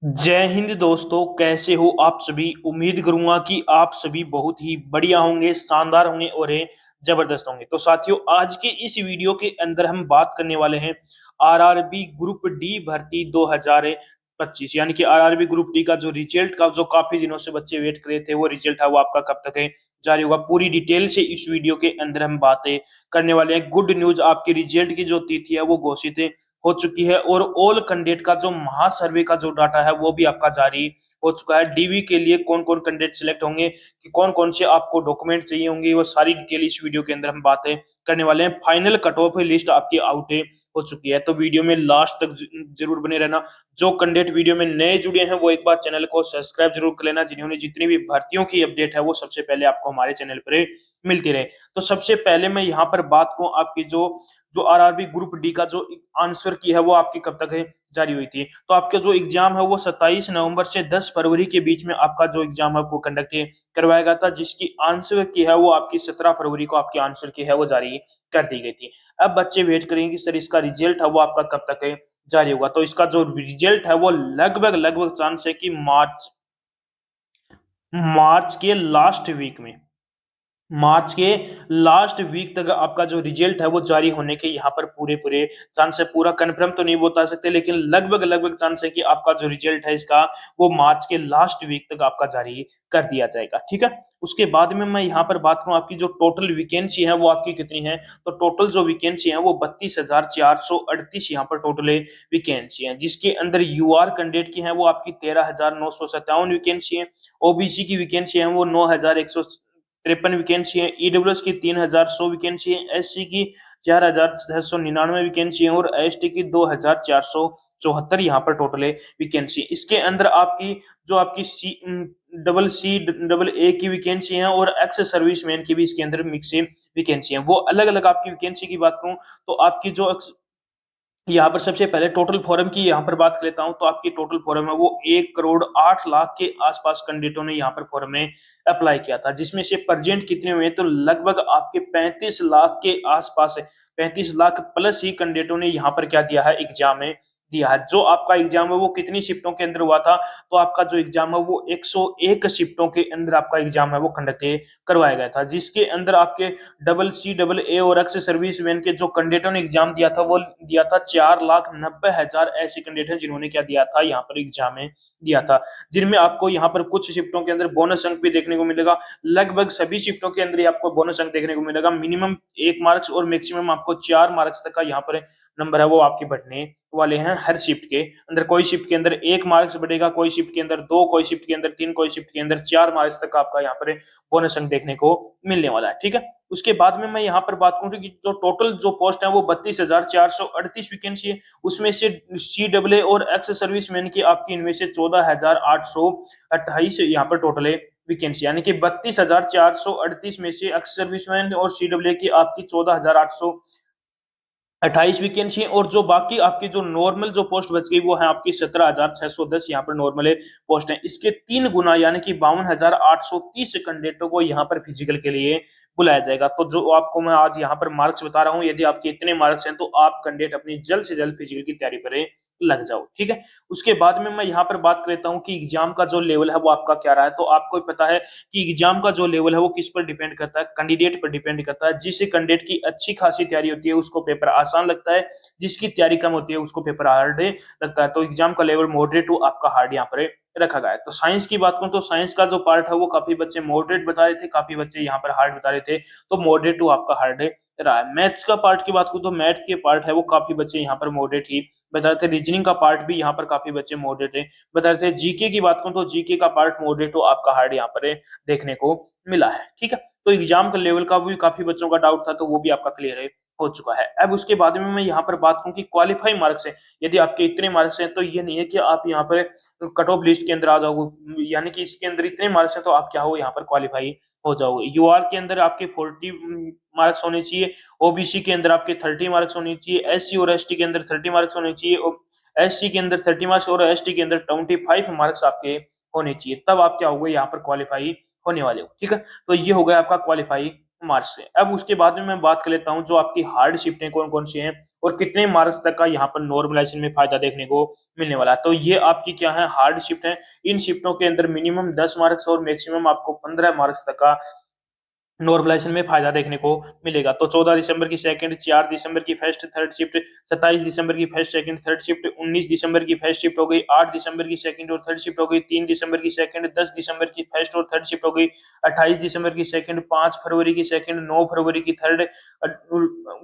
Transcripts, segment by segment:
जय हिंद दोस्तों, कैसे हो आप सभी। उम्मीद करूंगा कि आप सभी बहुत ही बढ़िया होंगे, शानदार होंगे और ये जबरदस्त होंगे। तो साथियों, आज के इस वीडियो के अंदर हम बात करने वाले हैं आरआरबी ग्रुप डी भर्ती 2025, यानी कि आरआरबी ग्रुप डी का जो रिजल्ट का जो काफी दिनों से बच्चे वेट कर रहे थे, वो रिजल्ट है वो आपका कब तक है जारी होगा। पूरी डिटेल से इस वीडियो के अंदर हम बातें करने वाले हैं। गुड न्यूज, आपके रिजल्ट की जो तिथि है वो घोषित हो चुकी है और ऑल कैंडिडेट का जो महासर्वे का जो डाटा है वो भी आपका जारी हो चुका है। डीवी के लिए कौन कौन कैंडिडेट सिलेक्ट होंगे, कि कौन कौन से आपको डॉक्यूमेंट चाहिए होंगे, वो सारी डिटेल इस वीडियो के अंदर हम बातें करने वाले हैं। फाइनल कट ऑफ लिस्ट आपकी आउट हो चुकी है, तो वीडियो में लास्ट तक जरूर बने रहना। जो कैंडिडेट वीडियो में नए जुड़े हैं वो एक बार चैनल को सब्सक्राइब जरूर कर लेना, जिन्होंने जितनी भी भर्तियों की अपडेट है वो सबसे पहले आपको हमारे चैनल पर मिलती रहे। तो सबसे पहले मैं यहाँ पर बात करूं, आपकी जो जो आरआरबी ग्रुप डी का जो आंसर की है वो आपकी कब तक है जारी हुई थी। तो आपका जो एग्जाम है वो 27 नवंबर से 10 फरवरी के बीच में आपका जो एग्जाम है वो कंडक्ट करवाया गया था, जिसकी आंसर की है वो आपकी 17 फरवरी को आपकी आंसर की है वो जारी कर दी गई थी। अब बच्चे वेट करेंगे कि सर इसका रिजल्ट है वो आपका कब तक है जारी होगा। तो इसका जो रिजल्ट है वो लगभग लगभग चांस है कि मार्च मार्च के लास्ट वीक में, मार्च के लास्ट वीक तक आपका जो रिजल्ट है वो जारी होने के यहाँ पर पूरे पूरे चांस है। पूरा कंफर्म तो नहीं बता सकते, लेकिन लगभग लगभग चांस है कि आपका जो रिजल्ट है इसका वो मार्च के लास्ट वीक तक आपका जारी कर दिया जाएगा। ठीक है, उसके बाद में मैं यहाँ पर बात करूँ आपकी जो टोटल वैकेंसी है वो आपकी कितनी है। तो टोटल जो वैकेंसी है वो 32,438 यहाँ पर टोटल वैकेंसी है, जिसके अंदर यूआर कैंडिडेट की है वो आपकी 13,957 वैकेंसी है। ओबीसी की वैकेंसी है वो 9,153 वैकेंसी है। ईडब्ल्यूएस की 3,100 वैकेंसी है। एससी की 4,699 वैकेंसी है और एसटी की 2,474 यहाँ पर टोटल है वैकेंसी। इसके अंदर आपकी जो आपकी सी डबल ए की वैकेंसी है और एक्स सर्विसमैन की भी इसके अंदर मिक्स वैकेंसी है। वो अलग अलग आपकी वैकेंसी की बात करूं तो आपकी जो यहाँ पर सबसे पहले टोटल फॉरम की यहाँ पर बात कर लेता हूं, तो आपकी टोटल फॉरम है वो 1,08,00,000 के आसपास कैंडिडेटों ने यहाँ पर फॉरम में अप्लाई किया था, जिसमें से प्रेजेंट कितने हुए तो लगभग आपके 35 लाख के आसपास है। 35 लाख प्लस ही कैंडिडेटों ने यहाँ पर क्या दिया है, एग्जाम में दिया है। जो आपका एग्जाम है वो कितनी शिफ्टों के अंदर हुआ था, तो आपका जो एग्जाम है वो 101 शिफ्टों के अंदर आपका एग्जाम है वो कंडक्ट करवाया गया था, जिसके अंदर आपके डबल ए और एक्स सर्विसमैन के जो कैंडिडेटों ने एग्जाम दिया था वो दिया था 4,90,000 ऐसे कैंडिडेट हैं जिन्होंने क्या दिया था, यहाँ पर एग्जाम में दिया था। जिनमें आपको यहाँ पर कुछ शिफ्टों के अंदर बोनस अंक भी देखने को मिलेगा। लगभग सभी शिफ्टों के अंदर आपको बोनस अंक देखने को मिलेगा। मिनिमम 1 मार्क्स और मैक्सिमम आपको 4 मार्क्स तक का यहाँ पर नंबर है वो आपके बढ़ने वाले हैं। हर शिफ्ट के अंदर कोई शिफ्ट के अंदर 1 मार्क्स बढ़ेगा, कोई शिफ्ट के अंदर 2, कोई शिफ्ट के अंदर 3, कोई शिफ्ट के अंदर 4 मार्क्स तक आपका यहाँ पर बोनस अंक देखने को मिलने वाला है। ठीक है, उसके बाद में मैं यहाँ पर बात करूँ कि जो टोटल जो पोस्ट है वो 32,438 वैकेंसी है। उसमें से सी डब्ल्यू ए और एक्स सर्विसमैन की आपकी इनमें से 14,828 यहाँ पर टोटल है वैकेंसी, यानी कि 32,438 में से एक्स सर्विसमैन और सी डब्ल्यू ए की आपकी 14,828 वैकेंसी है। और जो बाकी आपकी जो नॉर्मल जो पोस्ट बच गई वो है आपकी 17,610 यहाँ पर नॉर्मल पोस्ट है। इसके 3 गुना यानी कि 52,830 कैंडिडेटों को यहाँ पर फिजिकल के लिए बुलाया जाएगा। तो जो आपको मैं आज यहाँ पर मार्क्स बता रहा हूँ, यदि आपके इतने मार्क्स हैं तो आप कैंडिडेट अपनी जल्द से जल्द फिजिकल की तैयारी पर लग जाओ। ठीक है, उसके बाद में मैं यहाँ पर बात कर लेता हूँ कि एग्जाम का जो लेवल है वो आपका क्या रहा है। तो आपको पता है कि एग्जाम का जो लेवल है वो किस पर डिपेंड करता है, कैंडिडेट पर डिपेंड करता है। जिस कैंडिडेट की अच्छी खासी तैयारी होती है उसको पेपर आसान लगता है, जिसकी तैयारी कम होती है उसको पेपर हार्ड लगता है। तो एग्जाम का लेवल मॉडरेट टू आपका हार्ड यहाँ पर रखा गया है। तो साइंस की बात करूं तो साइंस का जो पार्ट है वो काफी बच्चे मॉडरेट बता रहे थे, काफी बच्चे यहाँ पर हार्ड बता रहे थे, तो मॉडरेट टू आपका हार्ड रहा है। मैथ्स का पार्ट की बात करूं तो मैथ के पार्ट है वो काफी बच्चे यहाँ पर मॉडरेट ही बता रहे थे। रीजनिंग का पार्ट भी यहाँ पर काफी बच्चे मॉडरेट बता रहे थे। जीके की बात करूं तो जीके का पार्ट मॉडरेट टू आपका हार्ड यहाँ पर देखने को मिला है। ठीक है, तो एग्जाम का लेवल का भी काफी बच्चों का डाउट था, तो वो भी आपका क्लियर हो चुका है। अब उसके बाद में मैं यहाँ पर बात करूं कि क्वालिफाई मार्क्स है। यदि आपके इतने मार्क्स हैं तो ये नहीं है कि आप यहाँ पर कट ऑफ लिस्ट के अंदर आ जाओगे, यानी कि इसके अंदर इतने मार्क्स हैं तो आप क्या हो यहाँ पर क्वालिफाई हो जाओगे। यूआर के अंदर आपके 40 मार्क्स होने चाहिए। ओबीसी के अंदर आपके 30 मार्क्स होने चाहिए। एससी और एसटी के अंदर 30 मार्क्स होने चाहिए। और एससी के अंदर 30 मार्क्स और एसटी के अंदर 25 मार्क्स आपके होने चाहिए, तब आप क्या होगे यहाँ पर क्वालिफाई होने वाले हो। ठीक है, तो ये हो गया आपका क्वालिफाई मार्क्स से। अब उसके बाद में मैं बात कर लेता हूँ जो आपकी हार्ड शिफ्टें कौन कौन सी हैं और कितने मार्क्स तक का यहाँ पर नॉर्मलाइजेशन में फायदा देखने को मिलने वाला है। तो ये आपकी क्या है, हार्ड शिफ्ट है। इन शिफ्टों के अंदर मिनिमम 10 मार्क्स और मैक्सिमम आपको 15 मार्क्स तक का नॉर्मलाइजेशन में फायदा देखने को मिलेगा। तो 14 दिसंबर की सेकंड, 4 दिसंबर की फर्स्ट थर्ड शिफ्ट, 27 दिसंबर की फर्स्ट सेकंड थर्ड शिफ्ट, 19 दिसंबर की फर्स्ट शिफ्ट हो गई, 8 दिसंबर की सेकंड और थर्ड शिफ्ट हो गई, 3 दिसंबर की सेकंड, 10 दिसंबर की फर्स्ट और थर्ड शिफ्ट हो गई, 28 दिसंबर की सेकंड, 5 फरवरी की सेकंड, 9 फरवरी की थर्ड,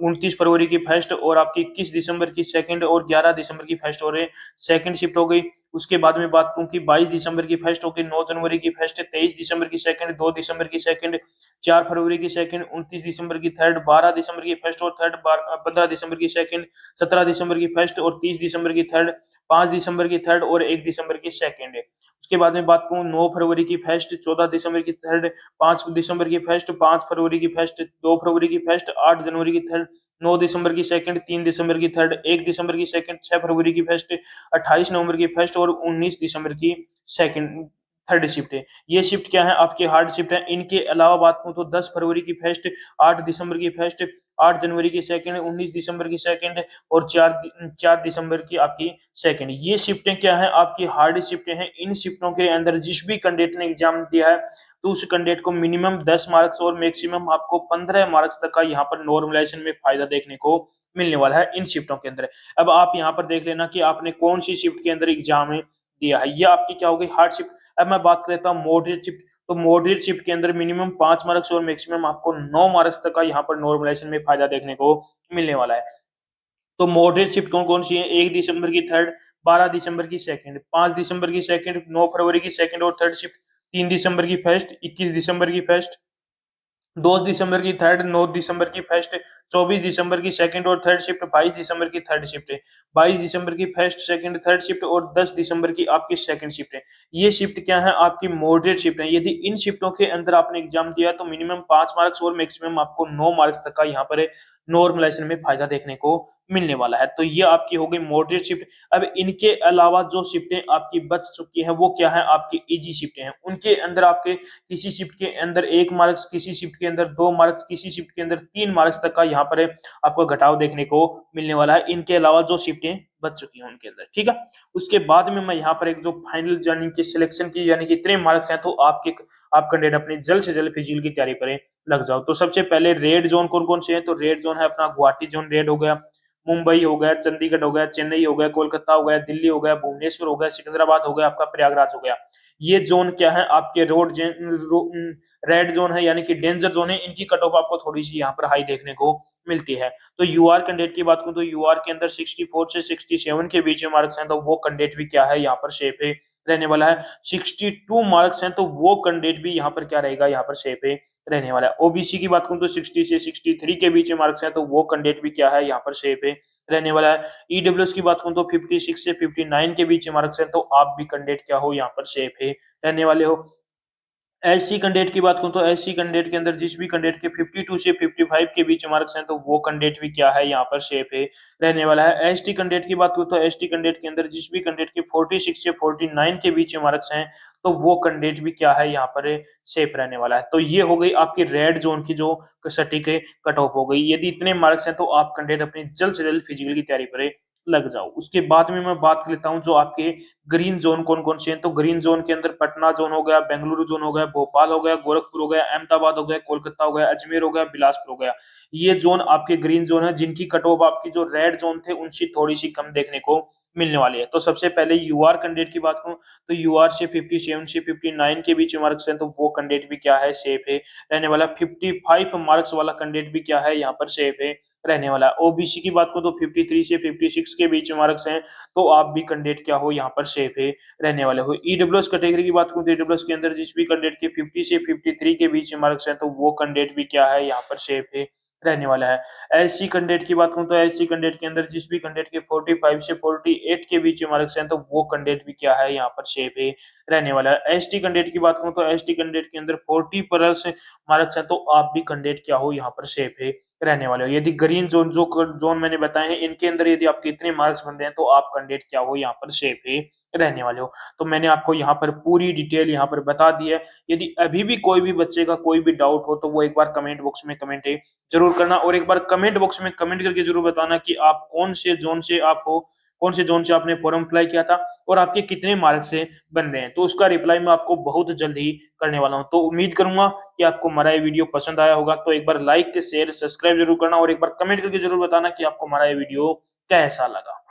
29 फरवरी की फर्स्ट और आपकी 21 दिसंबर की सेकंड और 11 दिसंबर की फर्स्ट और सेकंड शिफ्ट हो गई। उसके बाद में बात करूं कि 22 दिसंबर की फर्स्ट हो गई, 9 जनवरी की फर्स्ट, 23 दिसंबर की सेकंड, 2 दिसंबर की सेकंड, 4 फरवरी की सेकंड, 29 दिसंबर की थर्ड, 12 दिसंबर की फर्स्ट और थर्ड, 15 दिसंबर की सेकंड, 17 दिसंबर की फर्स्ट और 30 दिसंबर की थर्ड, 5 दिसंबर की थर्ड और 1 दिसंबर की सेकंड। उसके बाद में बात करूं 9 फरवरी की फर्स्ट, 14 दिसंबर की थर्ड, 5 दिसंबर की फर्स्ट, 5 फरवरी की फर्स्ट, 2 फरवरी की फर्स्ट, 8 जनवरी की थर्ड, 9 दिसंबर की सेकंड, 3 दिसंबर की थर्ड, 1 दिसंबर की सेकंड, 6 फरवरी की फर्स्ट, 28 नवंबर की फर्स्ट और 19 दिसंबर की सेकंड थर्ड शिफ्ट है। ये शिफ्ट क्या है, आपके हार्ड शिफ्ट है। इनके अलावा बात करूं तो 10 फरवरी की फर्स्ट, 8 दिसंबर की फर्स्ट, 8 जनवरी की सेकंड, 19 दिसंबर की सेकंड और 4 दिसंबर की आपकी सेकंड। ये शिफ्टें क्या है, आपकी हार्ड शिफ्टें हैं। इन शिफ्टों के अंदर जिस भी कैंडिडेट ने एग्जाम दिया है तो उस कैंडिडेट को मिनिमम 10 मार्क्स और मैक्सिमम आपको 15 मार्क्स तक का यहाँ पर नॉर्मलाइजेशन में फायदा देखने को मिलने वाला है इन शिफ्टों के अंदर। अब आप यहाँ पर देख लेना कि आपने कौन सी शिफ्ट के अंदर एग्जाम दिया है। ये आपकी क्या हो गई, हार्ड शिफ्ट। अब मैं बात करता हूँ मॉडरेट शिफ्ट। तो मॉडरेट शिफ्ट के अंदर मिनिमम 5 मार्क्स और मैक्सिमम आपको 9 मार्क्स तक का यहाँ पर नॉर्मलाइजेशन में फायदा देखने को मिलने वाला है। तो मॉडरेट शिफ्ट कौन कौन सी है, 1 दिसंबर की थर्ड, 12 दिसंबर की सेकंड, 5 दिसंबर की सेकंड, 9 फरवरी की सेकंड और थर्ड शिफ्ट, 3 दिसंबर की फर्स्ट, 21 दिसंबर की फर्स्ट, 2 दिसंबर की थर्ड, 9 दिसंबर की फर्स्ट, 24 दिसंबर की सेकंड और थर्ड शिफ्ट, 22 दिसंबर की थर्ड शिफ्ट है, 22 दिसंबर की फर्स्ट सेकंड थर्ड शिफ्ट और 10 दिसंबर की आपकी सेकंड शिफ्ट है। ये शिफ्ट क्या है, आपकी मॉडरेट शिफ्ट है। यदि इन शिफ्टों के अंदर आपने एग्जाम दिया तो मिनिमम 5 मार्क्स और मैक्सिमम आपको 9 मार्क्स तक का यहाँ पर नॉर्मलाइजेशन में फायदा देखने को मिलने वाला है। तो ये आपकी हो गई मॉडरेट शिफ्ट। अब इनके अलावा जो शिफ्टें आपकी बच चुकी हैं वो क्या है, आपकी इजी शिफ्टें हैं। उनके अंदर आपके किसी शिफ्ट के अंदर 1 मार्क्स, किसी शिफ्ट के अंदर 2 मार्क्स, किसी शिफ्ट के अंदर 3 मार्क्स तक का यहाँ पर आपको घटाव देखने को मिलने वाला है। इनके अलावा जो शिफ्टें बच चुकी हैं उनके अंदर, ठीक है। उसके बाद में मैं यहाँ पर एक जो फाइनल यानी कि सिलेक्शन की यानी कि इतने मार्क्स हैं तो आप कैंडिडेट अपनी जल्द से जल्द फिजिकल की तैयारी करें, लग जाओ। तो सबसे पहले रेड जोन कौन कौन से हैं, तो रेड जोन है अपना गुवाहाटी जोन रेड हो गया, मुंबई हो गया, चंडीगढ़ हो गया, चेन्नई हो गया, कोलकाता हो गया, दिल्ली हो गया, भुवनेश्वर हो गया, सिकंदराबाद हो गया, आपका प्रयागराज हो गया। ये जोन क्या है, आपके रेड जोन है यानी कि डेंजर जोन है। इनकी कट ऑफ आपको थोड़ी सी यहाँ पर हाई देखने को मिलती है। तो यूआर कैंडिडेट की बात करूं तो यूआर के अंदर 64 से 67 के बीच में मार्क्स हैं तो वो कैंडिडेट भी क्या है यहाँ पर सेफ है रहने वाला है। 62 मार्क्स हैं तो वो कैंडिडेट भी यहाँ पर क्या रहेगा, यहाँ पर सेफ है रहने वाला है। ओबीसी की बात करूं तो 60 से 63 के बीच में मार्क्स हैं तो वो कैंडिडेट भी क्या है, यहाँ पर सेफ है रहने वाला है। ईडब्ल्यूएस की बात करूं तो 56 से 59 के बीच में मार्क्स हैं तो आप भी कैंडिडेट क्या हो, यहाँ पर सेफ है रहने वाले हो। एससी कैंडिडेट की बात करूं तो एससी कैंडिडेट के अंदर जिस भी कैंडिडेट के 52 से 55 के बीच मार्क्स हैं तो वो कैंडिडेट भी क्या है, यहाँ पर सेफ है रहने वाला है। एसटी कैंडिडेट की बात करूं तो एसटी कैंडिडेट के अंदर जिस भी कैंडिडेट के 46 से 49 के बीच मार्क्स हैं तो वो कैंडिडेट भी क्या है, यहाँ पर सेफ रहने वाला है। तो ये हो गई आपकी रेड जोन की जो सटीक कट ऑफ हो गई। यदि इतने मार्क्स हैं तो आप कैंडिडेट अपनी जल्द से जल्द फिजिकल की तैयारी करें, लग जाओ। उसके बाद में मैं बात कर लेता हूं जो आपके ग्रीन जोन कौन कौन से हैं। तो ग्रीन जोन के अंदर पटना जोन हो गया, बेंगलुरु जोन हो गया, भोपाल हो गया, गोरखपुर हो गया, अहमदाबाद हो गया, कोलकाता हो गया, अजमेर हो गया, बिलासपुर हो गया। ये जोन आपके ग्रीन जोन है जिनकी कट ऑफ आपकी जो रेड जोन थे उनसे थोड़ी सी कम देखने को मिलने वाली है। तो सबसे पहले यूआर कैंडिडेट की बात करूं तो यूआर से 57 से 59 के बीच मार्क्स हैं तो वो कैंडिडेट भी क्या है, सेफ है रहने वाला। 55 मार्क्स वाला कैंडिडेट भी क्या है, यहाँ पर सेफ है रहने वाला। ओबीसी की बात करूं तो 53 से 56 के बीच मार्क्स हैं तो आप भी कैंडिडेट क्या हो, यहाँ पर सेफ है रहने वाले हो। ईडब्ल्यूएस कैटेगरी की बात करूं तो ईडब्ल्यूएस के अंदर जिस भी कैंडिडेट के 50 से 53 के बीच मार्क्स हैं तो वो कैंडिडेट भी क्या है, यहाँ पर सेफ है रहने वाला है। एससी कैंडिडेट की बात करूं तो एससी कैंडिडेट के अंदर जिस भी कैंडिडेट के 45 से 48 के बीच मार्क्स हैं तो वो कैंडिडेट भी क्या है, यहाँ पर सेफ है रहने वाला है। एसटी कैंडिडेट की बात करूं तो एसटी कैंडिडेट के अंदर 40 प्लस मार्क्स हैं तो आप भी कैंडिडेट क्या हो, यहाँ पर सेफ है रहने वाले हो। यदि ग्रीन जोन जो जोन मैंने बताए हैं इनके अंदर यदि आपके इतने मार्क्स बन रहे हैं तो आप कैंडिडेट क्या हो यहाँ पर सेफ ही रहने वाले हो। तो मैंने आपको यहाँ पर पूरी डिटेल यहाँ पर बता दी है। यदि अभी भी कोई भी बच्चे का कोई भी डाउट हो तो वो एक बार कमेंट बॉक्स में कमेंट जरूर करना, और एक बार कमेंट बॉक्स में कमेंट करके जरूर बताना कि आप कौन से जोन से आप हो, कौन से जोन से आपने फॉर्म अप्लाई किया था और आपके कितने मार्क्स से बन रहे हैं। तो उसका रिप्लाई मैं आपको बहुत जल्द ही करने वाला हूं। तो उम्मीद करूंगा कि आपको हमारा ये वीडियो पसंद आया होगा। तो एक बार लाइक शेयर सब्सक्राइब जरूर करना और एक बार कमेंट करके जरूर बताना कि आपको हमारा ये वीडियो कैसा लगा।